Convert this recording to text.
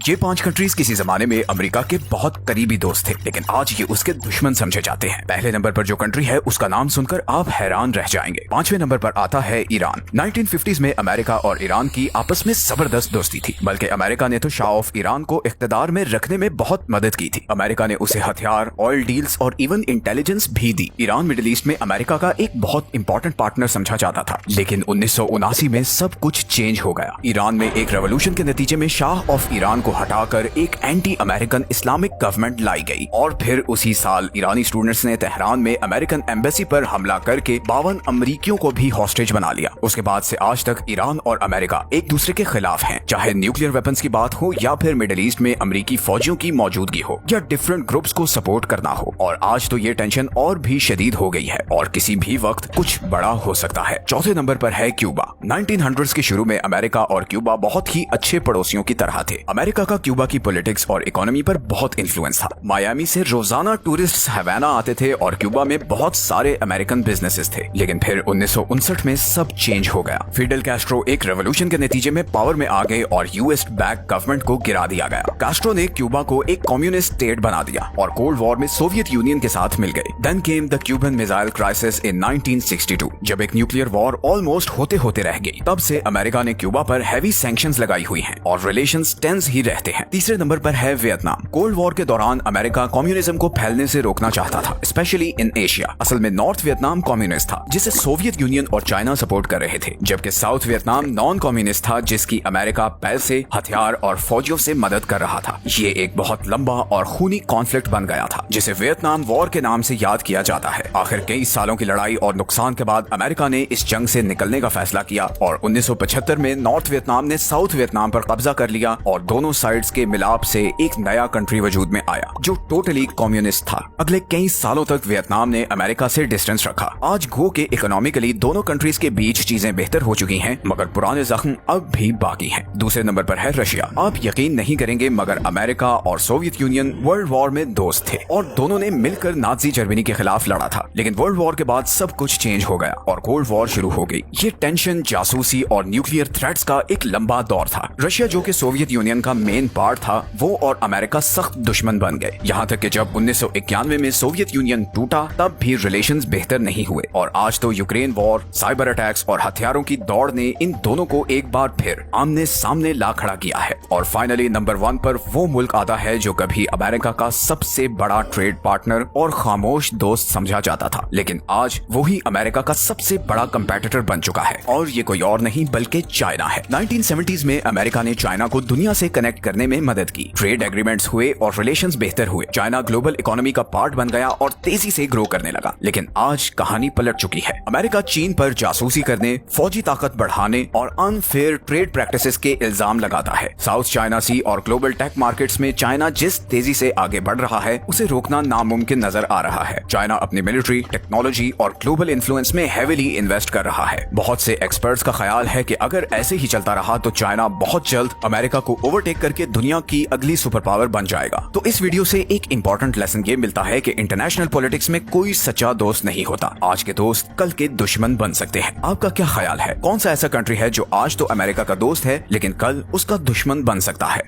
ये 5 कंट्रीज किसी जमाने में अमेरिका के बहुत करीबी दोस्त थे, लेकिन आज ये उसके दुश्मन समझे जाते हैं। पहले नंबर पर जो कंट्री है उसका नाम सुनकर आप हैरान रह जाएंगे। 5वें नंबर पर आता है ईरान। 1950s में अमेरिका और ईरान की आपस में जबरदस्त दोस्ती थी, बल्कि अमेरिका ने तो शाह ऑफ ईरान को इख्तिदार में रखने में बहुत मदद की थी। अमेरिका ने उसे हथियार, ऑयल डील्स और इवन इंटेलिजेंस भी दी। ईरान मिडिल ईस्ट में अमेरिका का एक बहुत इंपॉर्टेंट पार्टनर समझा जाता था, लेकिन 1979 में सब कुछ चेंज हो गया। ईरान में एक रेवोल्यूशन के नतीजे में शाह ऑफ ईरान को हटाकर एक एंटी अमेरिकन इस्लामिक गवर्नमेंट लाई गई और फिर उसी साल ईरानी स्टूडेंट्स ने तेहरान में अमेरिकन एम्बेसी पर हमला करके 52 अमरीकियों को भी हॉस्टेज बना लिया। उसके बाद से आज तक ईरान और अमेरिका एक दूसरे के खिलाफ हैं, चाहे न्यूक्लियर वेपन्स की बात हो या फिर मिडिल ईस्ट में अमरीकी फौजियों की मौजूदगी हो या डिफरेंट ग्रुप्स को सपोर्ट करना हो। और आज तो ये टेंशन और भी शदीद हो गई है और किसी भी वक्त कुछ बड़ा हो सकता है। चौथे नंबर पर है क्यूबा। 1900s के शुरू में अमेरिका और क्यूबा बहुत ही अच्छे पड़ोसियों की तरह थे। अमेरिका का क्यूबा की पॉलिटिक्स और इकोनॉमी पर बहुत इन्फ्लुएंस था। मायामी से रोजाना टूरिस्ट हवाना आते थे और क्यूबा में बहुत सारे अमेरिकन बिजनेसेस थे। लेकिन फिर 1959 में सब चेंज हो गया। फिडेल कैस्ट्रो एक रेवोल्यूशन के नतीजे में पावर में आ गए और यूएस बैक गवर्नमेंट को गिरा दिया गया। कैस्ट्रो ने क्यूबा को एक कम्युनिस्ट स्टेट बना दिया और कोल्ड वॉर में सोवियत यूनियन के साथ मिल गए। Then came the Cuban missile crisis in 1962, जब एक न्यूक्लियर वॉर ऑलमोस्ट होते होते रह गई। तब से अमेरिका ने क्यूबा पर हैवी सैंक्शंस लगाई हुई हैं और रिलेशंस टेंस ही रहते हैं। तीसरे नंबर पर है वियतनाम। कोल्ड वॉर के दौरान अमेरिका कम्युनिज्म को फैलने से रोकना चाहता था, स्पेशली इन एशिया। असल में नॉर्थ वियतनाम कम्युनिस्ट था, जिसे सोवियत यूनियन और चाइना सपोर्ट कर रहे थे, जबकि साउथ वियतनाम नॉन कम्युनिस्ट था, जिसकी अमेरिका पैसे, हथियार और फौजियों से मदद कर रहा था। ये एक बहुत लंबा और खूनी कॉन्फ्लिक्ट बन गया था, जिसे वियतनाम वॉर के नाम से याद किया जाता है। आखिर कई सालों की लड़ाई और नुकसान के बाद अमेरिका ने इस जंग से निकलने का फैसला किया और 1975 में नॉर्थ वियतनाम ने साउथ वियतनाम पर कब्जा कर लिया और दोनों साइड्स के मिलाप से एक नया कंट्री वजूद में आया जो टोटली कम्युनिस्ट था। अगले कई सालों तक वियतनाम ने अमेरिका से डिस्टेंस रखा। आज गो के इकोनॉमिकली दोनों कंट्रीज के बीच चीजें बेहतर हो चुकी हैं, मगर पुराने जख्म अब भी बाकी हैं। दूसरे नंबर पर है रशिया। आप यकीन नहीं करेंगे, मगर अमेरिका और सोवियत यूनियन वर्ल्ड वॉर में दोस्त थे और दोनों ने मिलकर नाजी जर्मनी के खिलाफ लड़ा था। लेकिन वर्ल्ड वॉर के बाद सब कुछ चेंज हो गया और कोल्ड वॉर शुरू हो गई। ये टेंशन, जासूसी और न्यूक्लियर थ्रेट्स का एक लंबा दौर था। रशिया, जो कि सोवियत यूनियन का मेन पार्ट था, वो और अमेरिका सख्त दुश्मन बन गए। यहाँ तक कि जब 1991 में सोवियत यूनियन टूटा, तब भी रिलेशंस बेहतर नहीं हुए और आज तो यूक्रेन वॉर, साइबर अटैक्स और हथियारों की दौड़ ने इन दोनों को एक बार फिर आमने सामने ला खड़ा किया है। और फाइनली नंबर 1 पर वो मुल्क आता है जो कभी अमेरिका का सबसे बड़ा ट्रेड पार्टनर और खामोश दोस्त समझा जाता था, लेकिन आज वही अमेरिका का सबसे बड़ा कंपेटिटर बन चुका है और ये कोई और नहीं बल्कि चाइना है। 1970s में अमेरिका ने चाइना को दुनिया से कनेक्ट करने में मदद की। ट्रेड एग्रीमेंट्स हुए और रिलेशंस बेहतर हुए। चाइना ग्लोबल इकोनॉमी का पार्ट बन गया और तेजी से ग्रो करने लगा। लेकिन आज कहानी पलट चुकी है। अमेरिका चीन पर जासूसी करने, फौजी ताकत बढ़ाने और अनफेयर ट्रेड प्रैक्टिसेस के इल्जाम लगाता है। साउथ चाइना सी और ग्लोबल टेक मार्केट्स में चाइना जिस तेजी से आगे बढ़ रहा है, उसे रोकना नामुमकिन नजर आ रहा है। चाइना अपनी मिलिट्री, टेक्नोलॉजी और ग्लोबल इन्फ्लुएंस में हेविली इन्वेस्ट कर रहा है। बहुत से एक्सपर्ट्स का ख्याल है कि अगर ऐसे ही चलता रहा तो चाइना बहुत जल्द अमेरिका को ओवरटेक करके दुनिया की अगली सुपर पावर बन जाएगा। तो इस वीडियो से एक इंपॉर्टेंट लेसन ये मिलता है कि इंटरनेशनल पॉलिटिक्स में कोई सच्चा दोस्त नहीं होता। आज के दोस्त कल के दुश्मन बन सकते हैं। आपका क्या ख्याल है? कौन सा ऐसा कंट्री है जो आज तो अमेरिका का दोस्त है लेकिन कल उसका दुश्मन बन सकता है?